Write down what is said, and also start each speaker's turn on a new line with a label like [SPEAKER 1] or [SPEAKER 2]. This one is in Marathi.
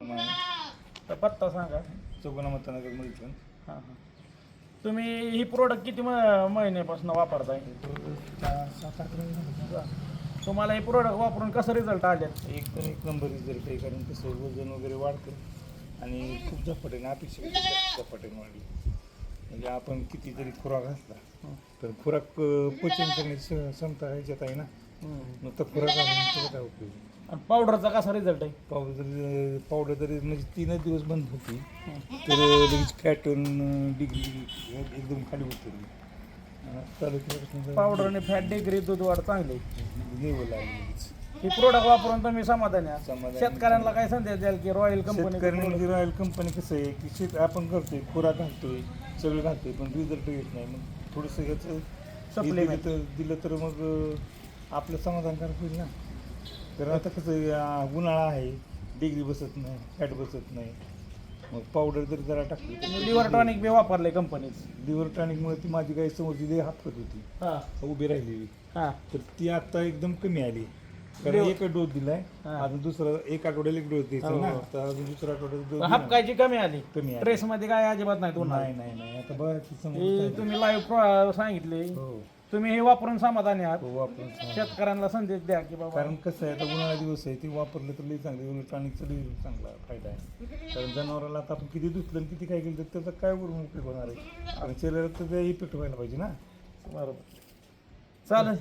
[SPEAKER 1] तर पत्ता सांगा.
[SPEAKER 2] चौगुणा मतनगर मिळून
[SPEAKER 1] हां हां. तुम्ही ही प्रोडक्ट किती महिन्यापासून वापरताय?
[SPEAKER 2] 7-8 महिने झाले.
[SPEAKER 1] तुम्हाला हे प्रोडक्ट वापरून कसं रिझल्ट आले?
[SPEAKER 2] एक नंबर रिझल्ट आहे. कारण कसं वजन वगैरे वाढतं आणि खूप झपाट्याने अपेक्षेपेक्षा जास्त झपाट्याने वाढली. म्हणजे आपण कितीतरी खुराक घातला तर खुराक पचन करण्याची क्षमता ह्याच्यात आहे ना. नुसतं खुराक घालून त्याचा काय उपयोग.
[SPEAKER 1] आणि पावडरचा कसा रिझल्ट आहे?
[SPEAKER 2] पावडर जरी म्हणजे 3 दिवस बंद होती तर लगेच फॅट डिग्री एकदम खाली उतरली. चालू केल्यापासून
[SPEAKER 1] पावडर आणि फॅट डिग्री दूध वाढ चांगली.
[SPEAKER 2] लेवल आहे लगेच.
[SPEAKER 1] ही प्रोडक्ट वापरून तुम्ही समाधानी आहात?
[SPEAKER 2] समाधानी.
[SPEAKER 1] शेतकऱ्यांना काय संदेश द्याल की रॉयल कंपनी?
[SPEAKER 2] शेतकऱ्यांनी म्हणजे रॉयल कंपनी कसं आहे की शेत आपण करतोय, खुराक घालतोय, सगळं घालतोय, पण रिझल्ट येत नाही. मग थोडंसं ह्याचं
[SPEAKER 1] Supplement.
[SPEAKER 2] दिलं तर मग आपलं समाधानकारक होईल ना. तर आता कसं उन्हाळा आहे, डिग्री बसत नाही, फॅट बसत नाही. मग पावडर जर जरा टाकली
[SPEAKER 1] लिव्हर टॉनिक बी वापरले कंपनीचं?
[SPEAKER 2] लिव्हर टॉनिकमुळे ती माझी गाय समोरची लई हातफत होती,
[SPEAKER 1] हां
[SPEAKER 2] उभी राहिलेली.
[SPEAKER 1] हां.
[SPEAKER 2] तर ती आता एकदम कमी आली. कारण एक डोस दिलाय,
[SPEAKER 1] हा.
[SPEAKER 2] अजून दुसरा एक आठवड्याला एक डोस द्यायचा
[SPEAKER 1] हो,
[SPEAKER 2] ना.
[SPEAKER 1] हो.
[SPEAKER 2] तर अजून दुसऱ्या आठवड्यात डोस
[SPEAKER 1] हापकायची कमी आली?
[SPEAKER 2] कमी आली.
[SPEAKER 1] ड्रेसमध्ये काय अजिबात नाही तुम्हाला?
[SPEAKER 2] नाही आता बघा की समोर
[SPEAKER 1] हे
[SPEAKER 2] काय.
[SPEAKER 1] तुम्ही लाईव्ह सांगितले.
[SPEAKER 2] हो
[SPEAKER 1] तुम्ही हे वापरून समाधानी आहात?
[SPEAKER 2] हो वापरून सांगा.
[SPEAKER 1] शेतकऱ्यांना संदेश द्या की बाबा.
[SPEAKER 2] कारण कसं आहे, आता उन्हाळा दिवस आहे, ते वापरलं तर लई चांगलं. टॉनिकचा लई चांगला फायदा आहे. कारण जनावराला आता आपण किती धुतलं आणि किती काय केलं तर त्याचा काय वरून उपयोग होणार आहे. कारण शरीरात तर इफेक्ट व्हायला पाहिजे ना.
[SPEAKER 1] बरोबर. चालेल.